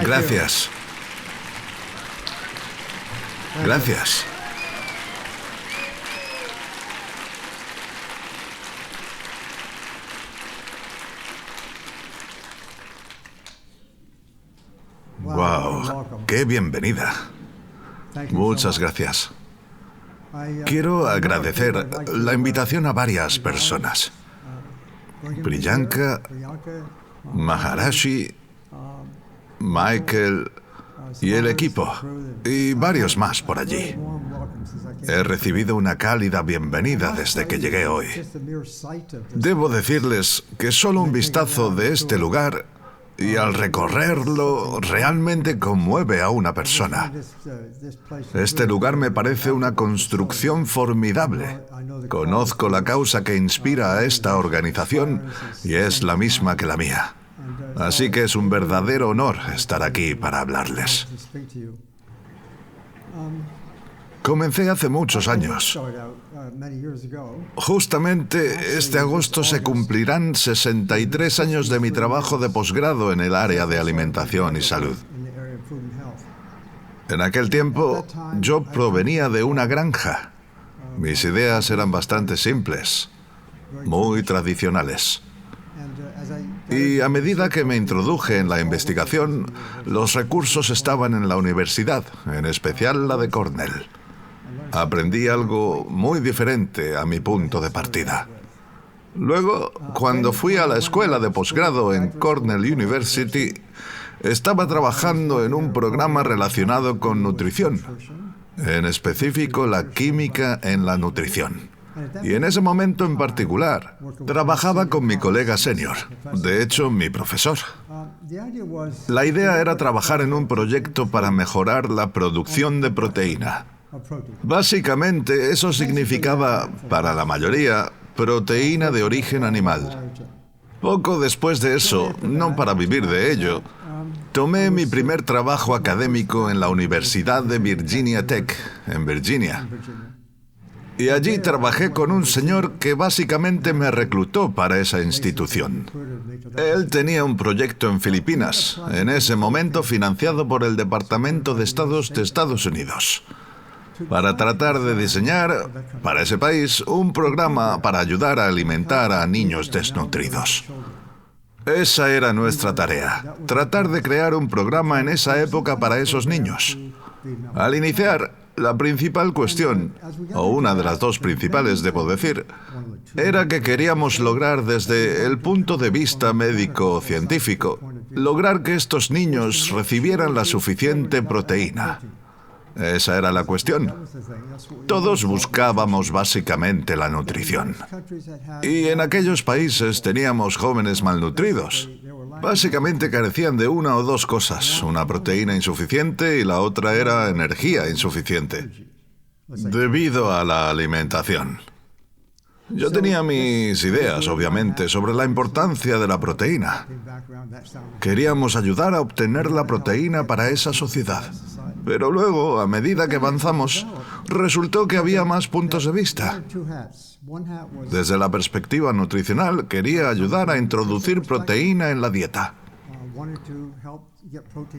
Gracias. Gracias. Wow, qué bienvenida. Muchas gracias. Quiero agradecer la invitación a varias personas. Priyanka, Maharashi, Michael y el equipo, y varios más por allí. He recibido una cálida bienvenida desde que llegué hoy. Debo decirles que solo un vistazo de este lugar y al recorrerlo realmente conmueve a una persona. Este lugar me parece una construcción formidable. Conozco la causa que inspira a esta organización y es la misma que la mía. Así que es un verdadero honor estar aquí para hablarles. Comencé hace muchos años. Justamente este agosto se cumplirán 63 años de mi trabajo de posgrado en el área de alimentación y salud. En aquel tiempo, yo provenía de una granja. Mis ideas eran bastante simples, muy tradicionales. Y a medida que me introduje en la investigación, los recursos estaban en la universidad, en especial la de Cornell. Aprendí algo muy diferente a mi punto de partida. Luego, cuando fui a la escuela de posgrado en Cornell University, estaba trabajando en un programa relacionado con nutrición, en específico la química en la nutrición. Y en ese momento en particular, trabajaba con mi colega senior, de hecho, mi profesor. La idea era trabajar en un proyecto para mejorar la producción de proteína. Básicamente, eso significaba, para la mayoría, proteína de origen animal. Poco después de eso, no para vivir de ello, tomé mi primer trabajo académico en la Universidad de Virginia Tech, en Virginia. Y allí trabajé con un señor que básicamente me reclutó para esa institución. Él tenía un proyecto en Filipinas, en ese momento financiado por el Departamento de Estados de Estados Unidos, para tratar de diseñar, para ese país, un programa para ayudar a alimentar a niños desnutridos. Esa era nuestra tarea, tratar de crear un programa en esa época para esos niños. Al iniciar, la principal cuestión, o una de las dos principales, debo decir, era que queríamos lograr desde el punto de vista médico-científico, lograr que estos niños recibieran la suficiente proteína. Esa era la cuestión. Todos buscábamos básicamente la nutrición. Y en aquellos países teníamos jóvenes malnutridos. Básicamente carecían de una o dos cosas, una proteína insuficiente y la otra era energía insuficiente, debido a la alimentación. Yo tenía mis ideas, obviamente, sobre la importancia de la proteína. Queríamos ayudar a obtener la proteína para esa sociedad. Pero luego, a medida que avanzamos, resultó que había más puntos de vista. Desde la perspectiva nutricional, quería ayudar a introducir proteína en la dieta.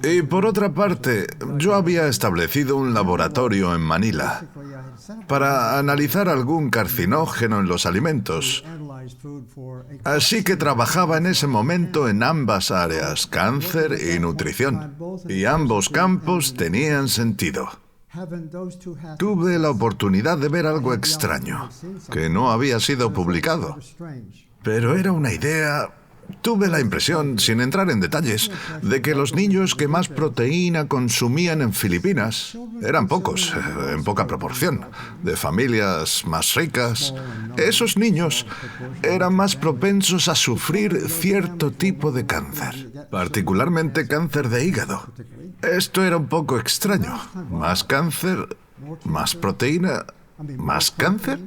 Y por otra parte, yo había establecido un laboratorio en Manila para analizar algún carcinógeno en los alimentos. Así que trabajaba en ese momento en ambas áreas, cáncer y nutrición. Y ambos campos tenían sentido. Tuve la oportunidad de ver algo extraño, que no había sido publicado. Pero era una idea. Tuve la impresión, sin entrar en detalles, de que los niños que más proteína consumían en Filipinas eran pocos, en poca proporción, de familias más ricas. Esos niños eran más propensos a sufrir cierto tipo de cáncer, particularmente cáncer de hígado. Esto era un poco extraño. Más cáncer, más proteína, más cáncer.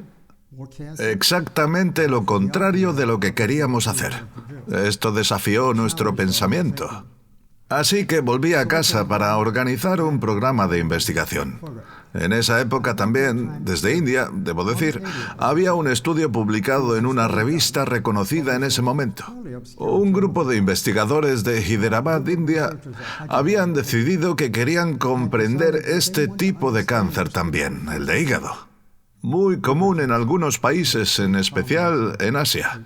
Exactamente lo contrario de lo que queríamos hacer. Esto desafió nuestro pensamiento. Así que volví a casa para organizar un programa de investigación. En esa época también, desde India, debo decir, había un estudio publicado en una revista reconocida en ese momento. Un grupo de investigadores de Hyderabad, India, habían decidido que querían comprender este tipo de cáncer también, el de hígado. Muy común en algunos países, en especial en Asia.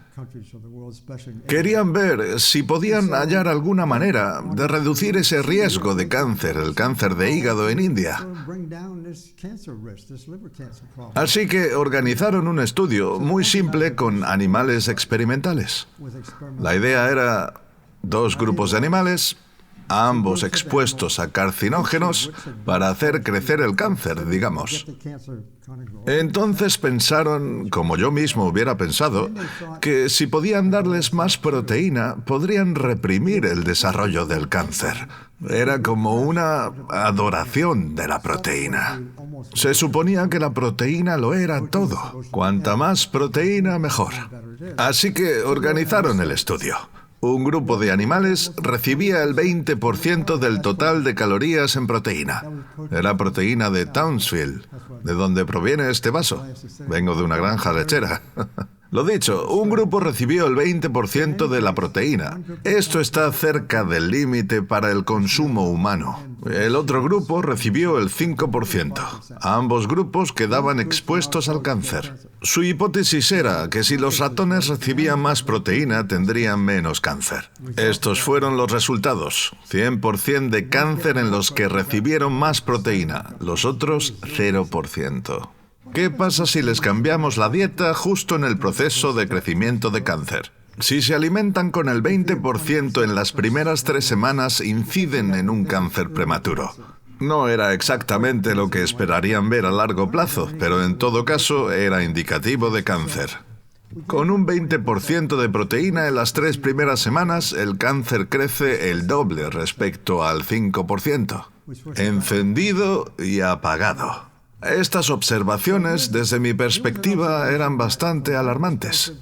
Querían ver si podían hallar alguna manera de reducir ese riesgo de cáncer, el cáncer de hígado en India. Así que organizaron un estudio muy simple con animales experimentales. La idea era 2 grupos de animales, ambos expuestos a carcinógenos para hacer crecer el cáncer, digamos. Entonces pensaron, como yo mismo hubiera pensado, que si podían darles más proteína, podrían reprimir el desarrollo del cáncer. Era como una adoración de la proteína. Se suponía que la proteína lo era todo. Cuanta más proteína, mejor. Así que organizaron el estudio. Un grupo de animales recibía el 20% del total de calorías en proteína. Era proteína de Townsville, de donde proviene este vaso. Vengo de una granja lechera. Lo dicho, un grupo recibió el 20% de la proteína. Esto está cerca del límite para el consumo humano. El otro grupo recibió el 5%. Ambos grupos quedaban expuestos al cáncer. Su hipótesis era que si los ratones recibían más proteína, tendrían menos cáncer. Estos fueron los resultados. 100% de cáncer en los que recibieron más proteína. Los otros, 0%. ¿Qué pasa si les cambiamos la dieta justo en el proceso de crecimiento de cáncer? Si se alimentan con el 20% en las primeras 3 semanas, inciden en un cáncer prematuro. No era exactamente lo que esperarían ver a largo plazo, pero en todo caso era indicativo de cáncer. Con un 20% de proteína en las 3 primeras semanas, el cáncer crece el doble respecto al 5%. Encendido y apagado. Estas observaciones, desde mi perspectiva, eran bastante alarmantes,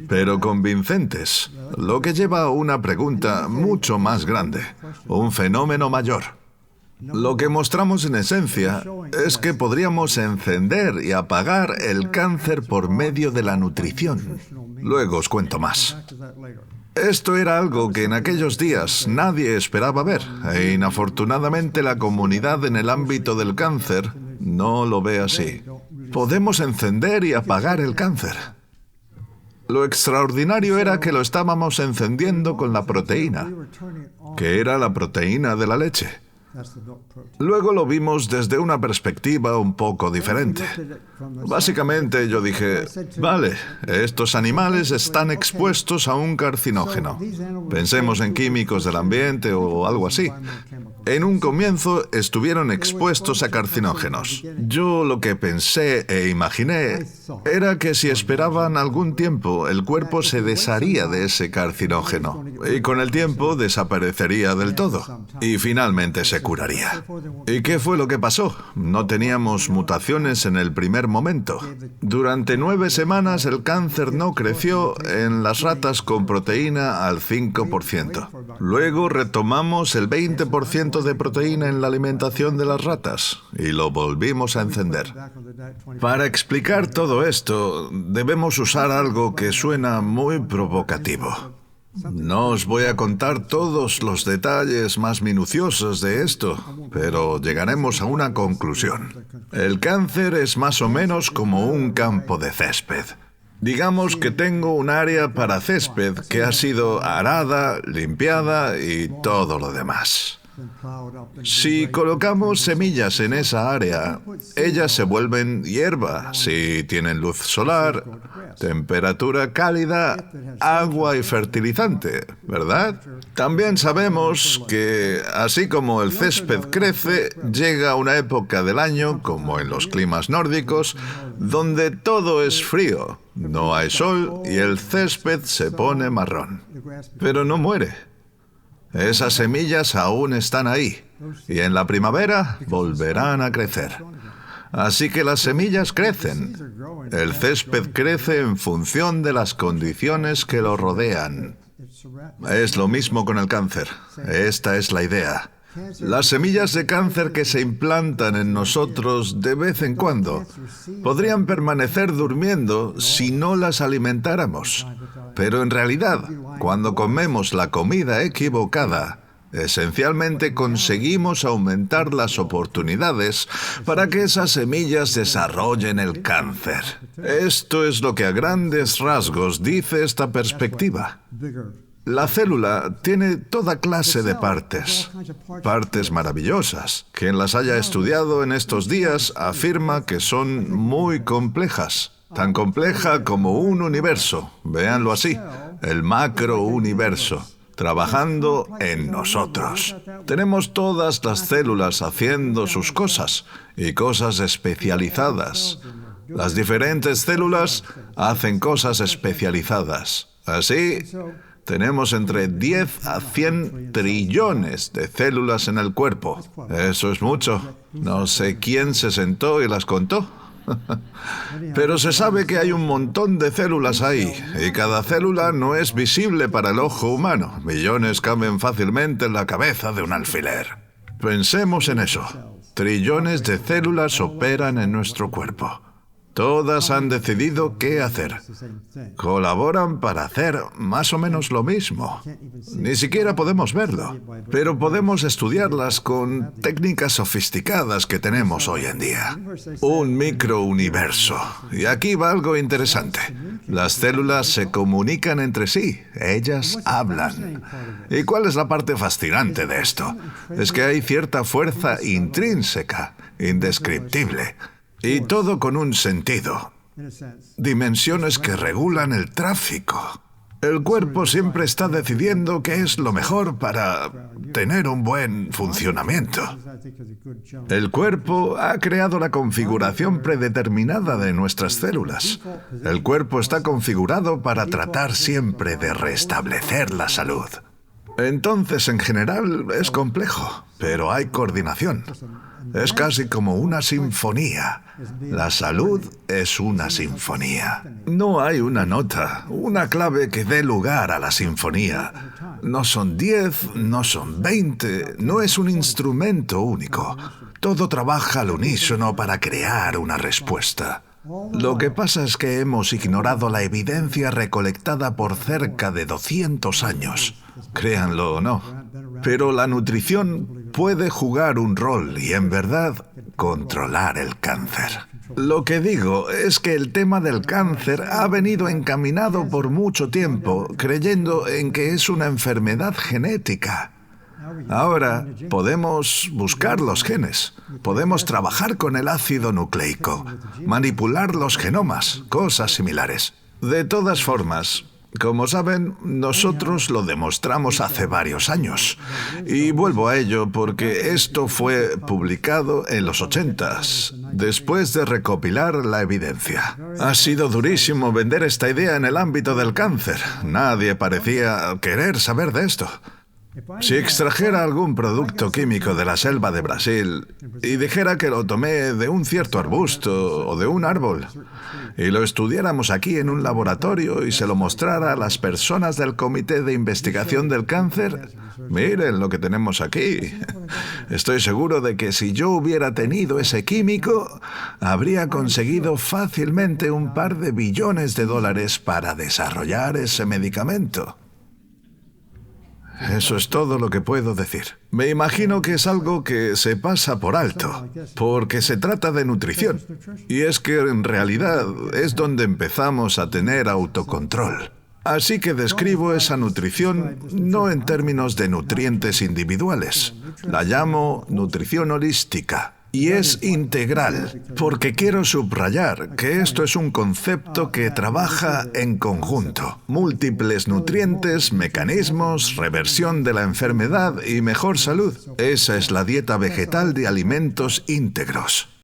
pero convincentes, lo que lleva a una pregunta mucho más grande, un fenómeno mayor. Lo que mostramos en esencia es que podríamos encender y apagar el cáncer por medio de la nutrición. Luego os cuento más. Esto era algo que en aquellos días nadie esperaba ver, e inafortunadamente la comunidad en el ámbito del cáncer no lo ve así. Podemos encender y apagar el cáncer. Lo extraordinario era que lo estábamos encendiendo con la proteína, que era la proteína de la leche. Luego lo vimos desde una perspectiva un poco diferente. Básicamente yo dije, vale, estos animales están expuestos a un carcinógeno. Pensemos en químicos del ambiente o algo así. En un comienzo estuvieron expuestos a carcinógenos. Yo lo que pensé e imaginé era que si esperaban algún tiempo, el cuerpo se desharía de ese carcinógeno y con el tiempo desaparecería del todo y finalmente se curaría. ¿Y qué fue lo que pasó? No teníamos mutaciones en el primer momento. Durante 9 semanas el cáncer no creció en las ratas con proteína al 5%. Luego retomamos el 20% de proteína en la alimentación de las ratas y lo volvimos a encender. Para explicar todo esto, debemos usar algo que suena muy provocativo. No os voy a contar todos los detalles más minuciosos de esto, pero llegaremos a una conclusión. El cáncer es más o menos como un campo de césped. Digamos que tengo un área para césped que ha sido arada, limpiada y todo lo demás. Si colocamos semillas en esa área, ellas se vuelven hierba si tienen luz solar, temperatura cálida, agua y fertilizante, ¿verdad? También sabemos que, así como el césped crece, llega una época del año, como en los climas nórdicos, donde todo es frío, no hay sol y el césped se pone marrón. Pero no muere. Esas semillas aún están ahí, y en la primavera volverán a crecer. Así que las semillas crecen. El césped crece en función de las condiciones que lo rodean. Es lo mismo con el cáncer. Esta es la idea. Las semillas de cáncer que se implantan en nosotros de vez en cuando podrían permanecer durmiendo si no las alimentáramos. Pero en realidad, cuando comemos la comida equivocada, esencialmente conseguimos aumentar las oportunidades para que esas semillas desarrollen el cáncer. Esto es lo que a grandes rasgos dice esta perspectiva. La célula tiene toda clase de partes maravillosas. Quien las haya estudiado en estos días afirma que son muy complejas. Tan compleja como un universo, véanlo así, el macrouniverso, trabajando en nosotros. Tenemos todas las células haciendo sus cosas, y cosas especializadas. Las diferentes células hacen cosas especializadas. Así, tenemos entre 10 a 100 trillones de células en el cuerpo. Eso es mucho. No sé quién se sentó y las contó. Pero se sabe que hay un montón de células ahí, y cada célula no es visible para el ojo humano. Millones caben fácilmente en la cabeza de un alfiler. Pensemos en eso. Trillones de células operan en nuestro cuerpo. Todas han decidido qué hacer. Colaboran para hacer más o menos lo mismo. Ni siquiera podemos verlo, pero podemos estudiarlas con técnicas sofisticadas que tenemos hoy en día. Un microuniverso. Y aquí va algo interesante. Las células se comunican entre sí. Ellas hablan. ¿Y cuál es la parte fascinante de esto? Es que hay cierta fuerza intrínseca, indescriptible. Y todo con un sentido. Dimensiones que regulan el tráfico. El cuerpo siempre está decidiendo qué es lo mejor para tener un buen funcionamiento. El cuerpo ha creado la configuración predeterminada de nuestras células. El cuerpo está configurado para tratar siempre de restablecer la salud. Entonces, en general, es complejo, pero hay coordinación. Es casi como una sinfonía. La salud es una sinfonía. No hay una nota, una clave que dé lugar a la sinfonía. No son 10, no son 20, no es un instrumento único. Todo trabaja al unísono para crear una respuesta. Lo que pasa es que hemos ignorado la evidencia recolectada por cerca de 200 años. Créanlo o no. Pero la nutrición puede jugar un rol y, en verdad, controlar el cáncer. Lo que digo es que el tema del cáncer ha venido encaminado por mucho tiempo, creyendo en que es una enfermedad genética. Ahora podemos buscar los genes, podemos trabajar con el ácido nucleico, manipular los genomas, cosas similares. De todas formas, como saben, nosotros lo demostramos hace varios años. Y vuelvo a ello porque esto fue publicado en los 80s, después de recopilar la evidencia. Ha sido durísimo vender esta idea en el ámbito del cáncer. Nadie parecía querer saber de esto. Si extrajera algún producto químico de la selva de Brasil y dijera que lo tomé de un cierto arbusto o de un árbol, y lo estudiáramos aquí en un laboratorio y se lo mostrara a las personas del Comité de Investigación del Cáncer, miren lo que tenemos aquí. Estoy seguro de que si yo hubiera tenido ese químico, habría conseguido fácilmente un par de billones de dólares para desarrollar ese medicamento. Eso es todo lo que puedo decir. Me imagino que es algo que se pasa por alto, porque se trata de nutrición. Y es que en realidad es donde empezamos a tener autocontrol. Así que describo esa nutrición no en términos de nutrientes individuales. La llamo nutrición holística. Y es integral, porque quiero subrayar que esto es un concepto que trabaja en conjunto. Múltiples nutrientes, mecanismos, reversión de la enfermedad y mejor salud. Esa es la dieta vegetal de alimentos íntegros.